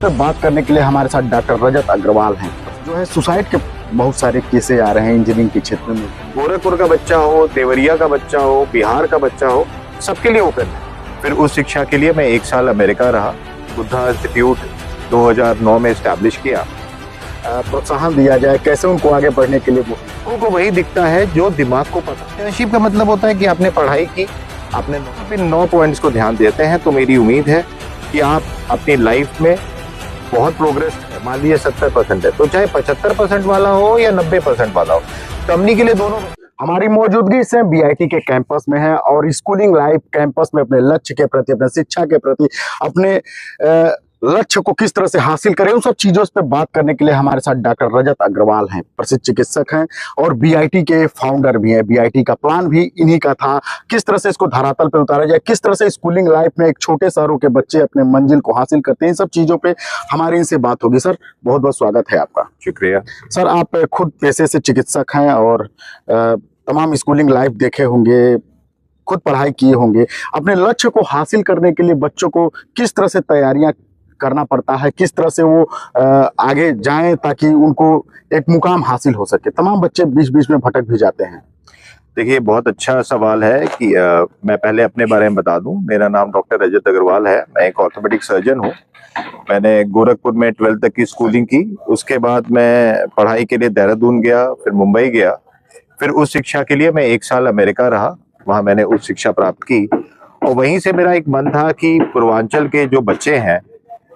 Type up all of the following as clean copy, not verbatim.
पे बात करने के लिए हमारे साथ डॉक्टर रजत अग्रवाल हैं। जो है सुसाइड के बहुत सारे केसेस आ रहे हैं इंजीनियरिंग के क्षेत्र में। गोरखपुर का बच्चा हो, देवरिया का बच्चा हो, बिहार का बच्चा हो, सबके लिए ओपन है। फिर उस शिक्षा के लिए मैं 1 साल अमेरिका रहा, बुद्धा इंस्टीट्यूट 2009 में एस्टैब्लिश किया। प्रोत्साहन दिया जाए, कैसे उनको आगे बढ़ने के लिए? उनको वही दिखता है जो दिमाग को पता है। इंटर्नशिप का मतलब होता है कि आपने पढ़ाई की, आपने 9 पॉइंट्स को ध्यान देते हैं, तो मेरी उम्मीद है कि आप अपनी लाइफ में बहुत प्रोग्रेस है। मान लीजिए 70% है, तो चाहे 75% वाला हो या 90% वाला हो, कंपनी के लिए दोनों। हमारी मौजूदगी से बीआईटी के कैंपस में है और स्कूलिंग लाइफ कैंपस में अपने लक्ष्य के प्रति, अपने शिक्षा के प्रति, अपने लक्ष्य को किस तरह से हासिल करें, उन सब चीजों पे बात करने के लिए हमारे साथ डॉक्टर रजत अग्रवाल हैं। प्रसिद्ध चिकित्सक हैं और बीआईटी के फाउंडर भी हैं। बीआईटी का प्लान भी इन्हीं का था, किस तरह से इसको धरातल पे उतारा जाए, किस तरह से स्कूलिंग लाइफ में एक छोटे शहरों के बच्चे अपने मंजिल को हासिल करते हैं। इन सब चीजों पे हमारी इनसे बात होगी। सर, बहुत बहुत स्वागत है आपका। शुक्रिया। सर, आप खुद पेशे से चिकित्सक हैं और तमाम स्कूलिंग लाइफ देखे होंगे, खुद पढ़ाई किए होंगे। अपने लक्ष्य को हासिल करने के लिए बच्चों को किस तरह से तैयारियां करना पड़ता है, किस तरह से वो आगे जाएं ताकि उनको एक मुकाम हासिल हो सके? तमाम बच्चे बीच बीच में भटक भी जाते हैं। देखिए, बहुत अच्छा सवाल है कि मैं पहले अपने बारे में बता दूं। मेरा नाम डॉक्टर रजत अग्रवाल है। मैं एक ऑर्थोपेडिक सर्जन हूं। मैंने गोरखपुर में 12th तक की स्कूलिंग की। उसके बाद मैं पढ़ाई के लिए देहरादून गया, फिर मुंबई गया। फिर उस शिक्षा के लिए मैं 1 साल अमेरिका रहा, वहां मैंने उच्च शिक्षा प्राप्त की। और वहीं से मेरा एक मन था कि पूर्वांचल के जो बच्चे हैं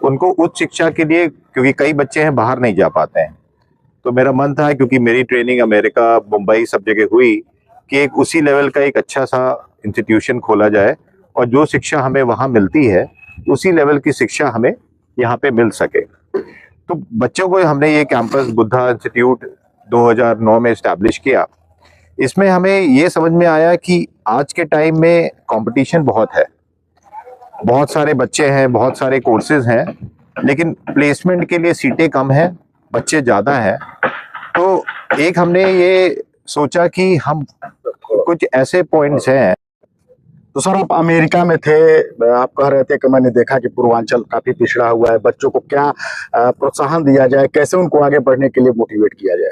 उनको उच्च शिक्षा के लिए, क्योंकि कई बच्चे हैं बाहर नहीं जा पाते हैं, तो मेरा मन था, क्योंकि मेरी ट्रेनिंग अमेरिका, मुंबई सब जगह हुई, कि एक उसी लेवल का एक अच्छा सा इंस्टीट्यूशन खोला जाए और जो शिक्षा हमें वहाँ मिलती है उसी लेवल की शिक्षा हमें यहाँ पे मिल सके। तो बच्चों को हमने ये कैंपस बुद्धा इंस्टीट्यूट 2009 में एस्टैब्लिश किया। इसमें हमें ये समझ में आया कि आज के टाइम में कंपटीशन बहुत है, बहुत सारे बच्चे हैं, बहुत सारे कोर्सेज हैं, लेकिन प्लेसमेंट के लिए सीटें कम हैं, बच्चे ज़्यादा हैं। तो एक हमने ये सोचा कि हम कुछ ऐसे पॉइंट्स हैं। तो सर, आप अमेरिका में थे, आप कह रहे थे कि मैंने देखा कि पूर्वांचल काफी पिछड़ा हुआ है, बच्चों को क्या प्रोत्साहन दिया जाए, कैसे उनको आगे बढ़ने के लिए मोटिवेट किया जाए?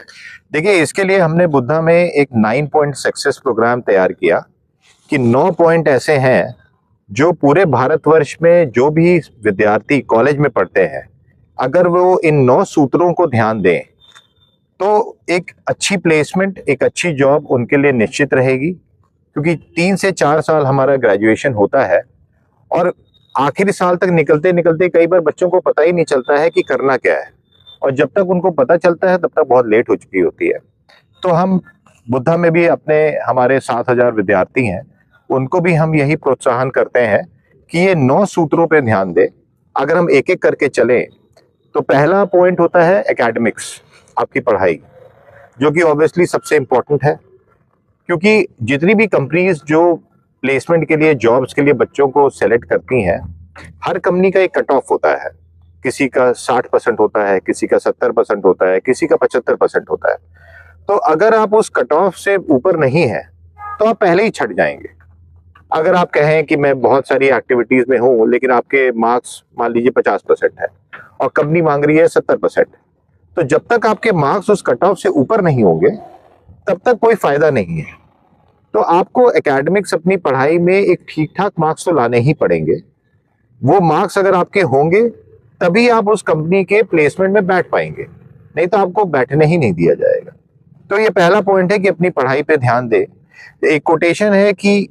देखिए, इसके लिए हमने बुद्धा में एक 9 पॉइंट सक्सेस प्रोग्राम तैयार किया कि 9 पॉइंट ऐसे हैं जो पूरे भारतवर्ष में जो भी विद्यार्थी कॉलेज में पढ़ते हैं, अगर वो इन 9 सूत्रों को ध्यान दें तो एक अच्छी प्लेसमेंट, एक अच्छी जॉब उनके लिए निश्चित रहेगी। क्योंकि 3 से 4 साल हमारा ग्रेजुएशन होता है और आखिरी साल तक निकलते निकलते कई बार बच्चों को पता ही नहीं चलता है कि करना क्या है, और जब तक उनको पता चलता है तब तक बहुत लेट हो चुकी होती है। तो हम बुद्धा में भी हमारे 7,000 विद्यार्थी हैं, उनको भी हम यही प्रोत्साहन करते हैं कि ये 9 सूत्रों पे ध्यान दें। अगर हम एक एक करके चलें तो पहला पॉइंट होता है एकेडमिक्स, आपकी पढ़ाई, जो कि ऑब्वियसली सबसे इम्पोर्टेंट है। क्योंकि जितनी भी कंपनीज जो प्लेसमेंट के लिए, जॉब्स के लिए बच्चों को सेलेक्ट करती हैं, हर कंपनी का एक कट ऑफ होता है। किसी का 60% होता है, किसी का 70% होता है, किसी का 75% होता है। तो अगर आप उस कट ऑफ से ऊपर नहीं है तो आप पहले ही छट जाएंगे। अगर आप कहें कि मैं बहुत सारी एक्टिविटीज में हूं लेकिन आपके मार्क्स मान लीजिए 50% है और कंपनी मांग रही है 70%, तो जब तक आपके मार्क्स उस कट ऑफ से ऊपर नहीं होंगे तब तक कोई फायदा नहीं है। तो आपको एकेडमिक्स, अपनी पढ़ाई में एक ठीक ठाक मार्क्स तो लाने ही पड़ेंगे। वो मार्क्स अगर आपके होंगे तभी आप उस कंपनी के प्लेसमेंट में बैठ पाएंगे, नहीं तो आपको बैठने ही नहीं दिया जाएगा। तो ये पहला पॉइंट है कि अपनी पढ़ाई पे ध्यान दे। एक कोटेशन है कि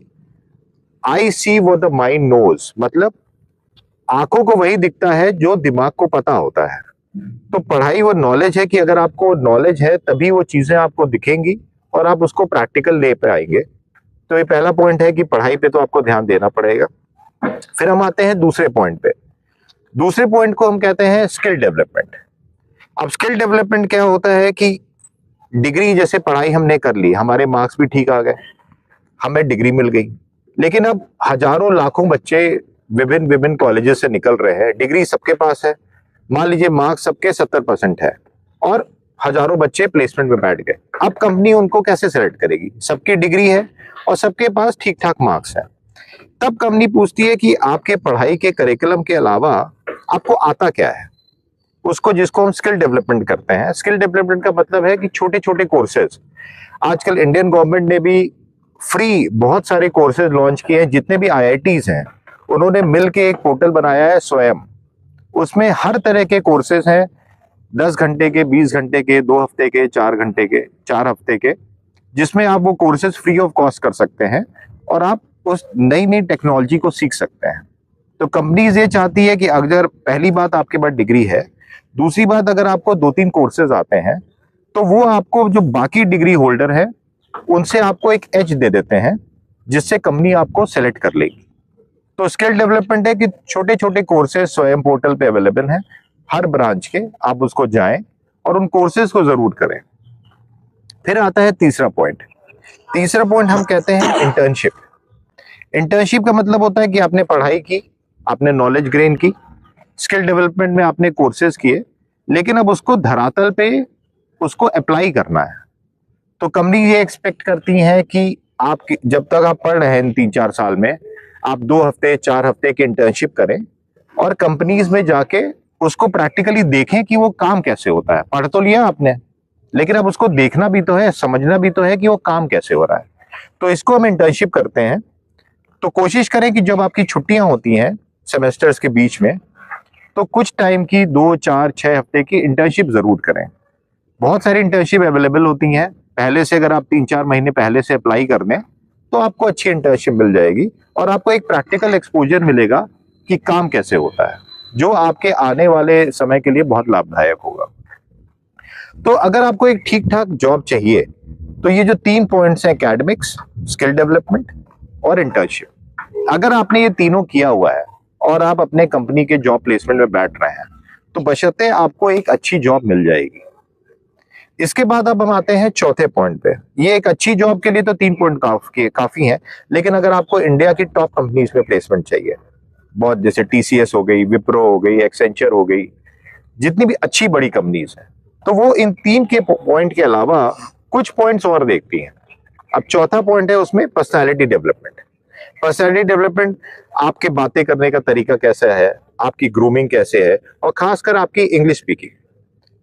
I see what the mind knows, मतलब आंखों को वही दिखता है जो दिमाग को पता होता है। तो पढ़ाई वो नॉलेज है कि अगर आपको नॉलेज है तभी वो चीजें आपको दिखेंगी और आप उसको प्रैक्टिकल ले पाएंगे। तो ये पहला पॉइंट है कि पढ़ाई पे तो आपको ध्यान देना पड़ेगा। फिर हम आते हैं दूसरे पॉइंट पे। दूसरे पॉइंट को हम कहते हैं स्किल डेवलपमेंट। अब स्किल डेवलपमेंट क्या होता है कि डिग्री, जैसे पढ़ाई हमने कर ली, हमारे मार्क्स भी ठीक आ गए, हमें डिग्री मिल गई, लेकिन अब हजारों लाखों बच्चे विभिन्न विभिन्न कॉलेजेस से निकल रहे हैं, डिग्री सबके पास है, मान लीजिए मार्क्स सबके 70% है और हजारों बच्चे प्लेसमेंट में बैठ गए। अब कंपनी उनको कैसे सेलेक्ट करेगी? सबकी डिग्री है और सबके पास ठीक ठाक मार्क्स है। तब कंपनी पूछती है कि आपके पढ़ाई के करिकुलम के अलावा आपको आता क्या है। उसको, जिसको हम स्किल डेवलपमेंट करते हैं। स्किल डेवलपमेंट का मतलब है कि छोटे छोटे कोर्सेज, आजकल इंडियन गवर्नमेंट ने भी फ्री बहुत सारे कोर्सेज लॉन्च किए हैं। जितने भी आईआईटीज हैं उन्होंने मिलके एक पोर्टल बनाया है स्वयं, उसमें हर तरह के कोर्सेज हैं, 10 घंटे के, 20 घंटे के, 2 हफ्ते के, 4 घंटे के, 4 हफ्ते के, जिसमें आप वो कोर्सेज फ्री ऑफ कॉस्ट कर सकते हैं और आप उस नई नई टेक्नोलॉजी को सीख सकते हैं। तो कंपनीज ये चाहती है कि अगर पहली बात आपके पास डिग्री है, दूसरी बात अगर आपको 2-3 कोर्सेज आते हैं तो वो आपको जो बाकी डिग्री होल्डर है उनसे आपको एक एज दे देते हैं, जिससे कंपनी आपको सेलेक्ट कर लेगी। तो स्किल डेवलपमेंट है कि छोटे छोटे कोर्सेज स्वयं पोर्टल पे अवेलेबल हैं हर ब्रांच के, आप उसको जाएं और उन कोर्सेज को जरूर करें। फिर आता है तीसरा पॉइंट। तीसरा पॉइंट हम कहते हैं इंटर्नशिप। इंटर्नशिप का मतलब होता है कि आपने पढ़ाई की, आपने नॉलेज गेन की, स्किल डेवलपमेंट में आपने कोर्सेज किए, लेकिन अब उसको धरातल पे उसको अप्लाई करना है। तो कंपनी ये एक्सपेक्ट करती है कि आप जब तक आप पढ़ रहे हैं इन 3-4 साल में, आप 2 हफ्ते 4 हफ्ते की इंटर्नशिप करें और कंपनीज में जाके उसको प्रैक्टिकली देखें कि वो काम कैसे होता है। पढ़ तो लिया आपने, लेकिन अब उसको देखना भी तो है, समझना भी तो है कि वो काम कैसे हो रहा है। तो इसको हम इंटर्नशिप करते हैं। तो कोशिश करें कि जब आपकी छुट्टियां होती हैं सेमेस्टर्स के बीच में, तो कुछ टाइम की 2, 4, 6 हफ्ते की इंटर्नशिप जरूर करें। बहुत सारी इंटर्नशिप अवेलेबल होती हैं। पहले से अगर आप 3-4 महीने पहले से अप्लाई कर दें तो आपको अच्छी इंटर्नशिप मिल जाएगी और आपको एक प्रैक्टिकल एक्सपोजर मिलेगा कि काम कैसे होता है, जो आपके आने वाले समय के लिए बहुत लाभदायक होगा। तो अगर आपको एक ठीक ठाक जॉब चाहिए तो ये जो 3 पॉइंट्स हैं, एकेडमिक्स, स्किल डेवलपमेंट और इंटर्नशिप, अगर आपने ये तीनों किया हुआ है और आप अपने कंपनी के जॉब प्लेसमेंट में बैठ रहे हैं तो बशर्ते आपको एक अच्छी जॉब मिल जाएगी। इसके बाद अब हम आते हैं चौथे पॉइंट पे। ये एक अच्छी जॉब के लिए तो 3 पॉइंट काफी हैं, लेकिन अगर आपको इंडिया की टॉप कंपनीज में प्लेसमेंट चाहिए, बहुत, जैसे टीसीएस हो गई, विप्रो हो गई, एक्सेंचर हो गई, जितनी भी अच्छी बड़ी कंपनीज हैं, तो वो इन 3 के पॉइंट के अलावा कुछ पॉइंट्स और देखती हैं। अब चौथा पॉइंट है उसमें पर्सनैलिटी डेवलपमेंट। पर्सनैलिटी डेवलपमेंट, आपके बातें करने का तरीका कैसा है, आपकी ग्रूमिंग कैसे है, और खासकर आपकी इंग्लिश स्पीकिंग,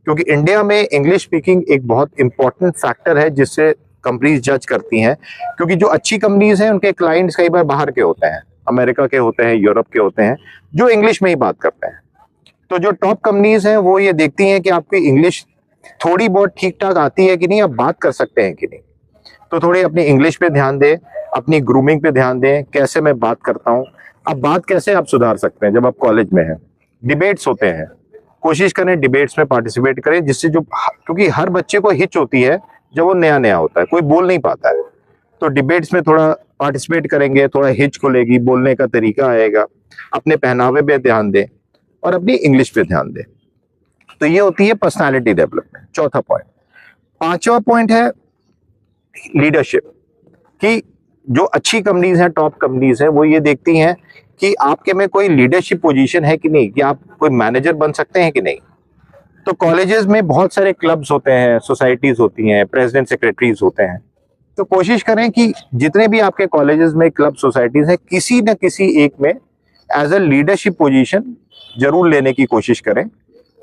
क्योंकि इंडिया में इंग्लिश स्पीकिंग एक बहुत इंपॉर्टेंट फैक्टर है जिससे कंपनीज जज करती हैं। क्योंकि जो अच्छी कंपनीज हैं उनके क्लाइंट्स कई बार बाहर के होते हैं, अमेरिका के होते हैं, यूरोप के होते हैं, जो इंग्लिश में ही बात करते हैं। तो जो टॉप कंपनीज हैं वो ये देखती हैं कि आपकी इंग्लिश थोड़ी बहुत ठीक ठाक आती है कि नहीं, आप बात कर सकते हैं कि नहीं। तो थोड़ी अपनी इंग्लिश पे ध्यान दें, अपनी ग्रूमिंग पे ध्यान दें, कैसे मैं बात करता हूँ। अब बात कैसे आप सुधार सकते हैं जब आप कॉलेज में हैं, डिबेट्स होते हैं, कोशिश करें डिबेट्स में पार्टिसिपेट करें, जिससे जो, क्योंकि हर बच्चे को हिच होती है जब वो नया नया होता है, कोई बोल नहीं पाता है, तो डिबेट्स में थोड़ा पार्टिसिपेट करेंगे, थोड़ा हिच खुलेगी, बोलने का तरीका आएगा। अपने पहनावे पे ध्यान दें और अपनी इंग्लिश पे ध्यान दें। तो ये होती है पर्सनालिटी डेवलपमेंट, चौथा पॉइंट। पांचवा पॉइंट है लीडरशिप, कि जो अच्छी कंपनीज हैं, टॉप कंपनीज हैं, वो ये देखती हैं कि आपके में कोई लीडरशिप पोजीशन है कि नहीं, कि आप कोई मैनेजर बन सकते हैं कि नहीं। तो कॉलेजेस में बहुत सारे क्लब्स होते हैं, सोसाइटीज होती हैं, प्रेसिडेंट सेक्रेटरीज होते हैं। तो कोशिश करें कि जितने भी आपके कॉलेजेस में क्लब सोसाइटीज हैं, किसी न किसी एक में एज अ लीडरशिप पोजीशन जरूर लेने की कोशिश करें।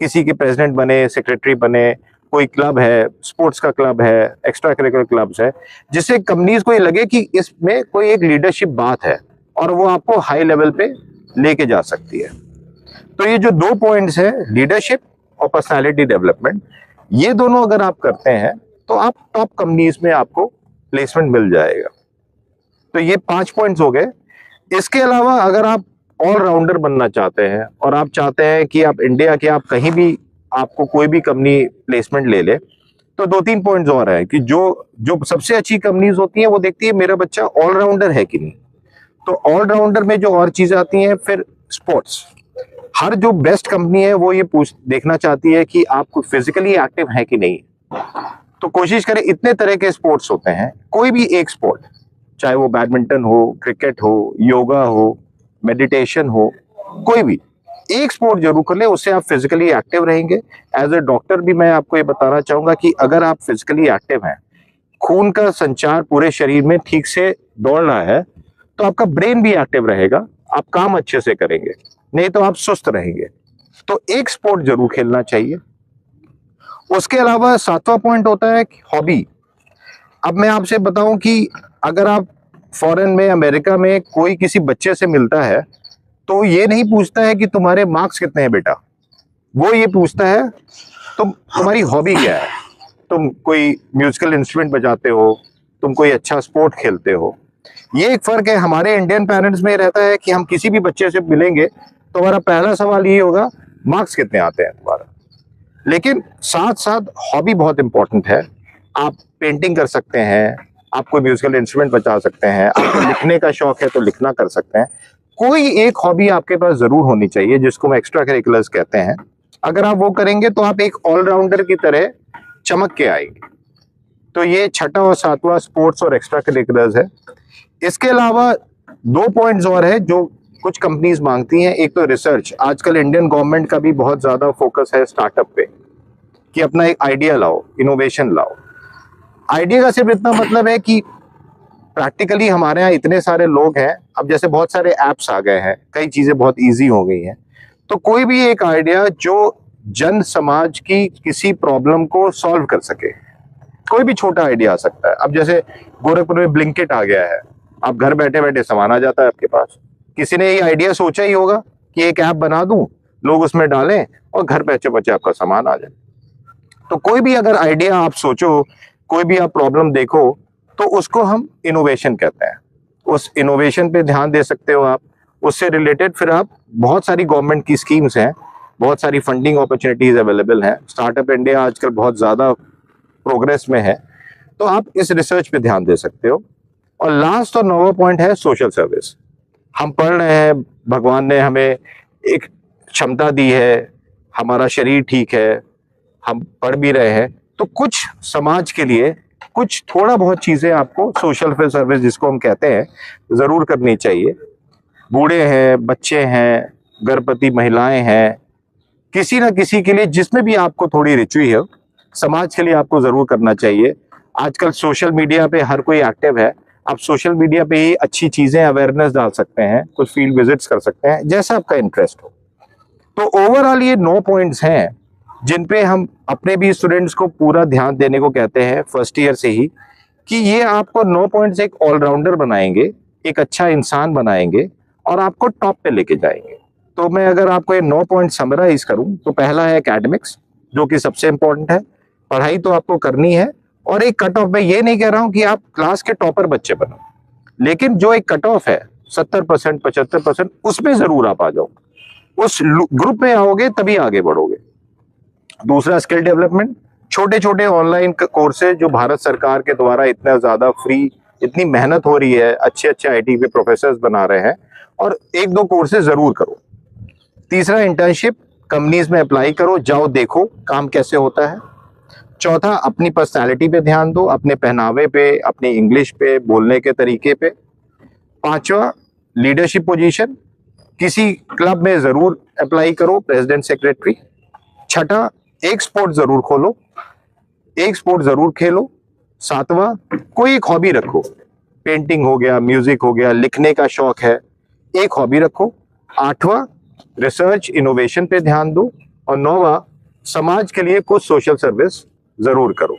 किसी के प्रेसिडेंट बने, सेक्रेटरी बने, कोई क्लब है, स्पोर्ट्स का क्लब है, एक्स्ट्रा करिकुलर क्लब्स है, जिससे कंपनीज को ये लगे कि इसमें कोई एक लीडरशिप बात है और वो आपको हाई लेवल पे लेके जा सकती है। तो ये जो 2 पॉइंट्स है, लीडरशिप और पर्सनालिटी डेवलपमेंट, ये दोनों अगर आप करते हैं तो आप टॉप कंपनीज में आपको प्लेसमेंट मिल जाएगा। तो ये 5 पॉइंट्स हो गए। इसके अलावा अगर आप ऑलराउंडर बनना चाहते हैं और आप चाहते हैं कि आप इंडिया के, आप कहीं भी, आपको कोई भी कंपनी प्लेसमेंट ले ले, तो 2-3 पॉइंट्स और है कि जो सबसे अच्छी कंपनीज होती हैं वो देखती है मेरा बच्चा ऑलराउंडर है कि नहीं। तो ऑलराउंडर में जो और चीजें आती हैं, फिर स्पोर्ट्स, हर जो बेस्ट कंपनी है वो ये देखना चाहती है कि आप फिजिकली एक्टिव है कि नहीं। तो कोशिश करें, इतने तरह के स्पोर्ट्स होते हैं, कोई भी एक स्पोर्ट, चाहे वो बैडमिंटन हो, क्रिकेट हो, योगा हो, मेडिटेशन हो, कोई भी एक स्पोर्ट जरूर कर ले, उससे आप फिजिकली एक्टिव रहेंगे। एज अ डॉक्टर भी मैं आपको ये बताना चाहूंगा कि अगर आप फिजिकली एक्टिव हैं, खून का संचार पूरे शरीर में ठीक से दौड़ रहा है, तो आपका ब्रेन भी एक्टिव रहेगा, आप काम अच्छे से करेंगे, नहीं तो आप सुस्त रहेंगे। तो एक स्पोर्ट जरूर खेलना चाहिए। उसके अलावा 7वां पॉइंट होता है हॉबी। अब मैं आपसे बताऊं कि अगर आप फॉरेन में, अमेरिका में कोई किसी बच्चे से मिलता है तो ये नहीं पूछता है कि तुम्हारे मार्क्स कितने हैं बेटा, वो ये पूछता है तुम्हारी हॉबी क्या है, तुम कोई म्यूजिकल इंस्ट्रूमेंट बजाते हो, तुम कोई अच्छा स्पोर्ट खेलते हो। ये एक फर्क है। हमारे इंडियन पेरेंट्स में रहता है कि हम किसी भी बच्चे से मिलेंगे तो हमारा पहला सवाल ये होगा मार्क्स कितने आते हैं तुम्हारा। लेकिन साथ साथ हॉबी बहुत इंपॉर्टेंट है। आप पेंटिंग कर सकते हैं, आप कोई म्यूजिकल इंस्ट्रूमेंट बजा सकते हैं, आपको लिखने का शौक है तो लिखना कर सकते हैं। कोई एक हॉबी आपके पास जरूर होनी चाहिए जिसको हम एक्स्ट्रा करिकुलर्स कहते हैं। अगर आप वो करेंगे तो आप एक ऑलराउंडर की तरह चमक के आएंगे। तो ये 6वां और 7वां स्पोर्ट्स और एक्स्ट्रा करिकुलर्स है। इसके अलावा 2 पॉइंट्स और है जो कुछ कंपनीज मांगती हैं। एक तो रिसर्च। आजकल इंडियन गवर्नमेंट का भी बहुत ज्यादा फोकस है स्टार्टअप पे कि अपना एक आइडिया लाओ, इनोवेशन लाओ। आइडिया का सिर्फ इतना मतलब है कि प्रैक्टिकली हमारे यहाँ इतने सारे लोग हैं, अब जैसे बहुत सारे एप्स आ गए हैं, कई चीजें बहुत इजी हो गई हैं, तो कोई भी एक आइडिया जो जन समाज की किसी प्रॉब्लम को सॉल्व कर सके, कोई भी छोटा आइडिया आ सकता है। अब जैसे गोरखपुर में ब्लिंकिट आ गया है, आप घर बैठे बैठे सामान आ जाता है आपके पास। किसी ने ये आइडिया सोचा ही होगा कि एक ऐप बना दूं, लोग उसमें डालें और घर बैठे बैठे आपका सामान आ जाए। तो कोई भी अगर आइडिया आप सोचो, कोई भी आप प्रॉब्लम देखो, तो उसको हम इनोवेशन कहते हैं। उस इनोवेशन पे ध्यान दे सकते हो आप। उससे रिलेटेड फिर आप बहुत सारी गवर्नमेंट की स्कीम्स हैं, बहुत सारी फंडिंग अपॉर्चुनिटीज अवेलेबल हैं। स्टार्टअप इंडिया आजकल बहुत ज्यादा प्रोग्रेस में है, तो आप इस रिसर्च पे ध्यान दे सकते हो। और लास्ट और 9वां पॉइंट है सोशल सर्विस। हम पढ़ रहे हैं, भगवान ने हमें एक क्षमता दी है, हमारा शरीर ठीक है, हम पढ़ भी रहे हैं, तो कुछ समाज के लिए कुछ थोड़ा बहुत चीजें आपको सोशल सर्विस जिसको हम कहते हैं जरूर करनी चाहिए। बूढ़े हैं, बच्चे हैं, गर्भवती महिलाएं हैं, किसी ना किसी के लिए जिसमें भी आपको थोड़ी रुचि है, समाज के लिए आपको जरूर करना चाहिए। आजकल सोशल मीडिया पे हर कोई एक्टिव है, आप सोशल मीडिया पे ही अच्छी चीजें, अवेयरनेस डाल सकते हैं, कुछ फील्ड विजिट्स कर सकते हैं, जैसा आपका इंटरेस्ट हो। तो ओवरऑल ये 9 पॉइंट्स हैं जिन पे हम अपने भी स्टूडेंट्स को पूरा ध्यान देने को कहते हैं फर्स्ट ईयर से ही, कि ये आपको 9 पॉइंट्स एक ऑलराउंडर बनाएंगे, एक अच्छा इंसान बनाएंगे और आपको टॉप पे लेके जाएंगे। तो मैं अगर आपको ये 9 पॉइंट समराइज करूं तो पहला है एकेडमिक्स, जो कि सबसे इंपॉर्टेंट है। पढ़ाई तो आपको करनी है, और एक कट ऑफ, मैं ये नहीं कह रहा हूं कि आप क्लास के टॉपर बच्चे बनो, लेकिन जो एक कट ऑफ है 70%, 75%, उसमें जरूर आप आ जाओ। उस ग्रुप में आओगे तभी आगे बढ़ोगे। दूसरा स्किल डेवलपमेंट, छोटे छोटे ऑनलाइन कोर्सेज जो भारत सरकार के द्वारा इतना ज्यादा फ्री, इतनी मेहनत हो रही है, अच्छे अच्छे आईटी के प्रोफेसर्स बना रहे हैं, और 1-2 कोर्सेज जरूर करो। तीसरा इंटर्नशिप, कंपनीज में अप्लाई करो, जाओ देखो काम कैसे होता है। चौथा, अपनी पर्सनालिटी पे ध्यान दो, अपने पहनावे पे, अपनी इंग्लिश पे, बोलने के तरीके पे। 5वां, लीडरशिप पोजीशन, किसी क्लब में जरूर अप्लाई करो, प्रेसिडेंट, सेक्रेटरी। 6ठा, एक स्पोर्ट जरूर खोलो, एक स्पोर्ट जरूर खेलो। 7वां, कोई एक हॉबी रखो, पेंटिंग हो गया, म्यूजिक हो गया, लिखने का शौक है, एक हॉबी रखो। 8वां, रिसर्च इनोवेशन पे ध्यान दो। और 9वां, समाज के लिए कुछ सोशल सर्विस जरूर करो।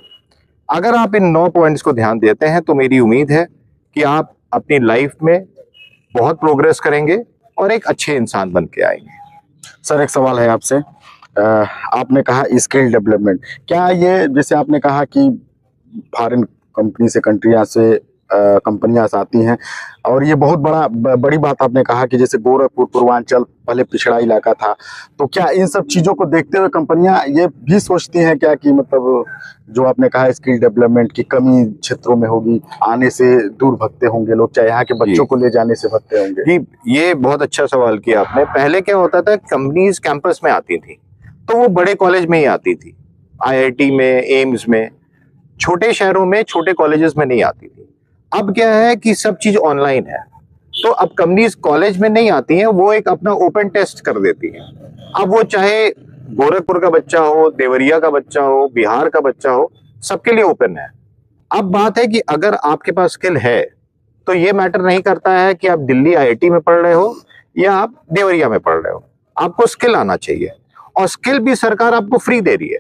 अगर आप इन 9 पॉइंट्स को ध्यान देते हैं तो मेरी उम्मीद है कि आप अपनी लाइफ में बहुत प्रोग्रेस करेंगे और एक अच्छे इंसान बन के आएंगे। सर, एक सवाल है आपसे। आपने कहा स्किल डेवलपमेंट, क्या ये जैसे आपने कहा कि फॉरेन कंपनी से, कंट्रियां से कंपनियां आती हैं, और ये बहुत बड़ी बात आपने कहा कि जैसे गोरखपुर, पूर्वांचल पहले पिछड़ा इलाका था, तो क्या इन सब चीज़ों को देखते हुए कंपनियां ये भी सोचती हैं क्या कि मतलब जो आपने कहा स्किल डेवलपमेंट की कमी क्षेत्रों में होगी, आने से दूर भगते होंगे लोग, चाहे यहाँ के बच्चों को ले जाने से भगते होंगे? जी, ये बहुत अच्छा सवाल किया आपने। पहले क्या होता था, कंपनीज कैंपस में आती थी तो वो बड़े कॉलेज में ही आती थी, आईआईटी में, एम्स में। छोटे शहरों में, छोटे कॉलेजेस में नहीं आती थी। अब क्या है कि सब चीज ऑनलाइन है, तो अब कंपनीज कॉलेज में नहीं आती हैं, वो एक अपना ओपन टेस्ट कर देती हैं। अब वो चाहे गोरखपुर का बच्चा हो, देवरिया का बच्चा हो, बिहार का बच्चा हो, सबके लिए ओपन है। अब बात है कि अगर आपके पास स्किल है तो ये मैटर नहीं करता है कि आप दिल्ली आईआईटी में पढ़ रहे हो या आप देवरिया में पढ़ रहे हो, आपको स्किल आना चाहिए। और स्किल भी सरकार आपको फ्री दे रही है।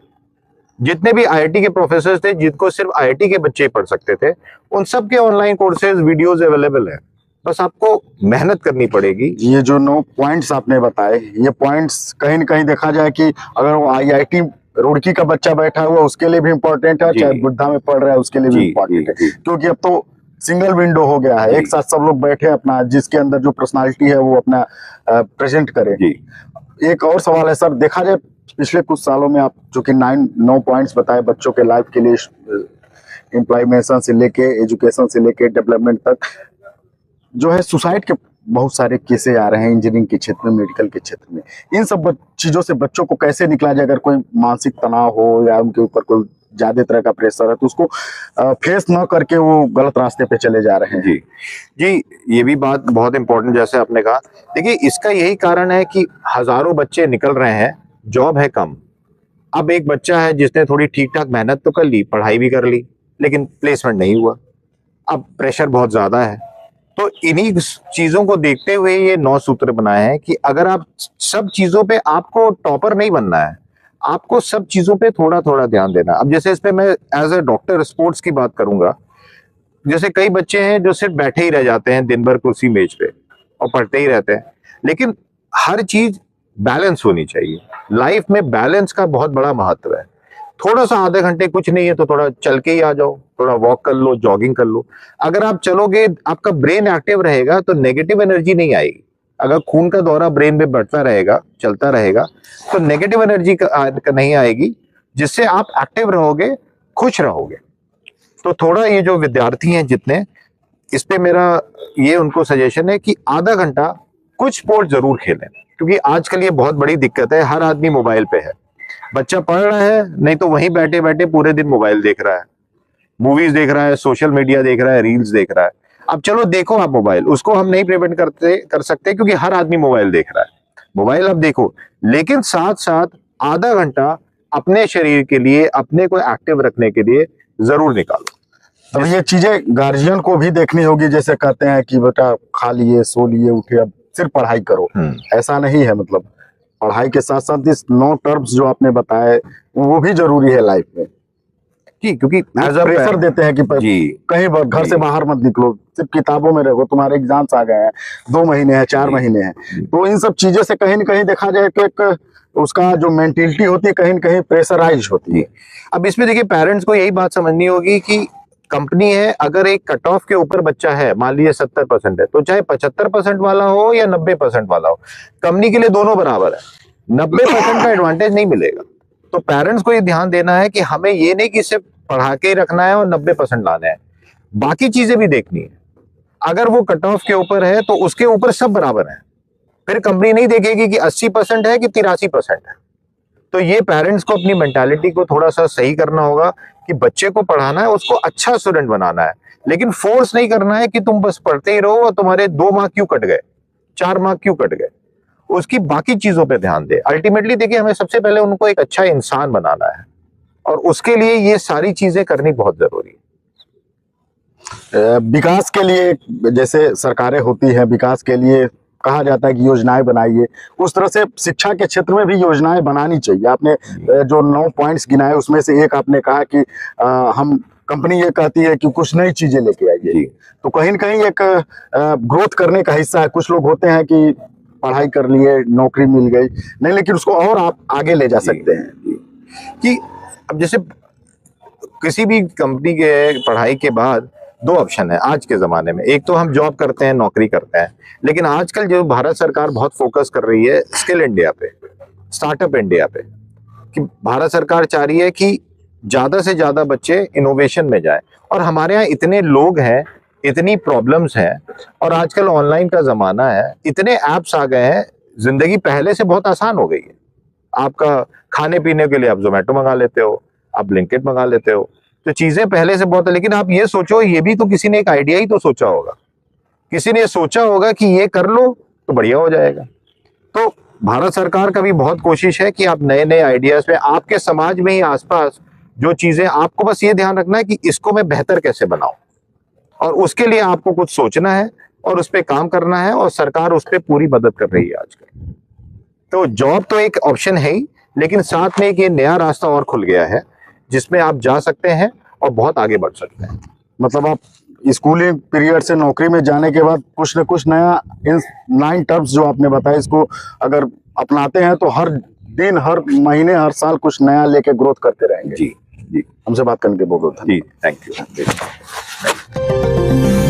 जितने भी आईआईटी के प्रोफेसर थे जिनको सिर्फ आईआईटी के बच्चे पढ़ सकते थे, उन सब के ऑनलाइन कोर्सेज वीडियोस अवेलेबल है, बस आपको मेहनत करनी पड़ेगी। ये जो 9 पॉइंट्स आपने बताए, ये पॉइंट्स कहीं न कहीं देखा जाए कि अगर वो आईआईटी रुड़की का बच्चा बैठा हुआ उसके लिए भी इम्पोर्टेंट है, जी। चाहे बुद्धा में पढ़ रहा है उसके लिए भी जी, इम्पोर्टेंट है, जी, जी। क्योंकि अब तो सिंगल विंडो हो गया है, जी। एक साथ सब लोग बैठे अपना जिसके अंदर जो पर्सनालिटी है वो अपना प्रेजेंट करे। जी। एक और सवाल है सर, देखा जाए पिछले कुछ सालों में आप जो कि 9 पॉइंट्स बताए बच्चों के लाइफ के लिए, एम्प्लॉयमेंट से लेके एजुकेशन से लेके डेवलपमेंट तक, जो है सुसाइड के बहुत सारे केसेस आ रहे हैं इंजीनियरिंग के क्षेत्र में, मेडिकल के क्षेत्र में। इन सब चीजों से बच्चों को कैसे निकला जाए? अगर कोई मानसिक तनाव हो या उनके ऊपर कोई ज्यादा तरह का प्रेशर है तो उसको फेस न करके वो गलत रास्ते पे चले जा रहे हैं। जी जी, ये भी बात बहुत इंपॉर्टेंट जैसे आपने कहा। देखिए, इसका यही कारण है कि हजारों बच्चे निकल रहे हैं, जॉब है कम। अब एक बच्चा है जिसने थोड़ी ठीक ठाक मेहनत तो कर ली, पढ़ाई भी कर ली, लेकिन प्लेसमेंट नहीं हुआ। अब प्रेशर बहुत ज्यादा है। तो इन्हीं चीजों को देखते हुए ये 9 सूत्र बनाए हैं कि अगर आप सब चीजों पे, आपको टॉपर नहीं बनना है, आपको सब चीजों पे थोड़ा थोड़ा ध्यान देना। अब जैसे इस पे मैं एज ए डॉक्टर स्पोर्ट्स की बात करूंगा। जैसे कई बच्चे हैं जो सिर्फ बैठे ही रह जाते हैं दिन भर कुर्सी मेज पे और पढ़ते ही रहते हैं, लेकिन हर चीज बैलेंस होनी चाहिए। लाइफ में बैलेंस का बहुत बड़ा महत्व है। थोड़ा सा आधे घंटे कुछ नहीं है तो थोड़ा चल के ही आ जाओ, थोड़ा वॉक कर लो, जॉगिंग कर लो। अगर आप चलोगे, आपका ब्रेन एक्टिव रहेगा तो नेगेटिव एनर्जी नहीं आएगी। अगर खून का दौरा ब्रेन में बढ़ता रहेगा, चलता रहेगा, तो नेगेटिव एनर्जी का नहीं आएगी, जिससे आप एक्टिव रहोगे, खुश रहोगे। तो थोड़ा ये जो विद्यार्थी हैं जितने, इस पे मेरा ये उनको सजेशन है कि आधा घंटा कुछ स्पोर्ट जरूर खेलें, क्योंकि आजकल ये बहुत बड़ी दिक्कत है। हर आदमी मोबाइल पे है, बच्चा पढ़ रहा है नहीं तो वहीं बैठे बैठे पूरे दिन मोबाइल देख रहा है, मूवीज देख रहा है, सोशल मीडिया देख रहा है, रील्स देख रहा है। अब चलो देखो आप मोबाइल, उसको हम नहीं प्रिवेंट कर सकते क्योंकि हर आदमी मोबाइल देख रहा है। मोबाइल आप देखो, लेकिन साथ साथ आधा घंटा अपने शरीर के लिए, अपने को एक्टिव रखने के लिए जरूर निकालो। अब ये चीजें गार्जियन को भी देखनी होगी, जैसे कहते हैं कि बेटा खा लिए, सो लिए, उठे, अब सिर्फ पढ़ाई करो। ऐसा नहीं है, मतलब पढ़ाई के साथ साथ इस 9 टर्म्स जो आपने बताए वो भी जरूरी है लाइफ में। जी, क्योंकि प्रेशर देते हैं कि जी, कहीं घर से बाहर मत निकलो, सिर्फ किताबों में रहो, तुम्हारे एग्जाम्स आ गए हैं, 2 महीने हैं, 4 महीने हैं। तो इन सब चीजों से कहीं न कहीं देखा जाए तो एक उसका जो मेंटेलिटी होती है कहीं न कहीं प्रेशराइज होती है। अब इसमें देखिए, पेरेंट्स को यही बात समझनी होगी कि कंपनी है, अगर एक कट ऑफ के ऊपर बच्चा है, मान लीजिए 70% है, तो चाहे 75% वाला हो या 90% वाला हो, कंपनी के लिए दोनों बराबर है। 90% का एडवांटेज नहीं मिलेगा। तो पेरेंट्स को ये ध्यान देना है कि हमें ये नहीं कि सिर्फ पढ़ा के ही रखना है और 90% लाना है, बाकी चीजें भी देखनी है। अगर वो कट ऑफ के ऊपर है तो उसके ऊपर सब बराबर है, फिर कंपनी नहीं देखेगी कि 80% है कि 83% है। तो ये पेरेंट्स को अपनी मेंटालिटी को थोड़ा सा सही करना होगा कि बच्चे को पढ़ाना है, उसको अच्छा स्टूडेंट बनाना है, लेकिन फोर्स नहीं करना है कि तुम बस पढ़ते ही रहो और तुम्हारे 2 मार्क क्यों कट गए, 4 मार्क क्यों कट गए। उसकी बाकी चीजों पे ध्यान दे। अल्टीमेटली देखिए, हमें सबसे पहले उनको एक अच्छा इंसान बनाना है और उसके लिए ये सारी चीजें करनी बहुत जरूरी है। विकास के लिए जैसे सरकारें होती हैं, विकास के लिए कहा जाता है कि योजनाएं बनाइए, उस तरह से शिक्षा के क्षेत्र में भी योजनाएं बनानी चाहिए। आपने जो 9 पॉइंट्स गिनाए उसमें से एक आपने कहा कि हम कंपनी ये कहती है कि कुछ नई चीजें लेके आइए, तो कहीं न कहीं एक ग्रोथ करने का हिस्सा है। कुछ लोग होते हैं कि पढ़ाई कर लिए, नौकरी मिल गई नहीं, लेकिन उसको और आप आगे ले जा सकते हैं कि अब जैसे किसी भी कंपनी के पढ़ाई के बाद 2 ऑप्शन है आज के जमाने में। एक तो हम जॉब करते हैं, नौकरी करते हैं, लेकिन आजकल जो भारत सरकार बहुत फोकस कर रही है स्किल इंडिया पे, स्टार्टअप इंडिया पे, कि भारत सरकार चाह रही है कि ज्यादा से ज्यादा बच्चे इनोवेशन में जाएं। और हमारे यहाँ इतने लोग हैं, इतनी प्रॉब्लम्स हैं, और आजकल ऑनलाइन का जमाना है, इतने ऐप्स आ गए हैं, जिंदगी पहले से बहुत आसान हो गई है। आपका खाने पीने के लिए आप जोमेटो मंगा लेते हो, आप ब्लिंकिट मंगा लेते हो, तो चीजें पहले से बहुत है। लेकिन आप ये सोचो, ये भी तो किसी ने एक आइडिया ही तो सोचा होगा, किसी ने सोचा होगा कि ये कर लो तो बढ़िया हो जाएगा। तो भारत सरकार का भी बहुत कोशिश है कि आप नए नए आइडियाज पे, आपके समाज में ही आसपास जो चीजें, आपको बस ये ध्यान रखना है कि इसको मैं बेहतर कैसे बनाऊं, और उसके लिए आपको कुछ सोचना है और उस पर काम करना है, और सरकार उस पर पूरी मदद कर रही है आजकल। तो जॉब तो एक ऑप्शन है ही, लेकिन साथ में एक ये नया रास्ता और खुल गया है जिसमें आप जा सकते हैं और बहुत आगे बढ़ सकते हैं। मतलब आप स्कूलिंग पीरियड से नौकरी में जाने के बाद कुछ न कुछ नया, इन 9 टर्म्स जो आपने बताया, इसको अगर अपनाते हैं तो हर दिन, हर महीने, हर साल कुछ नया लेके ग्रोथ करते रहेंगे। जी जी, हमसे बात करने के लिए बहुत बहुत धन्यवाद। जी, थैंक यू।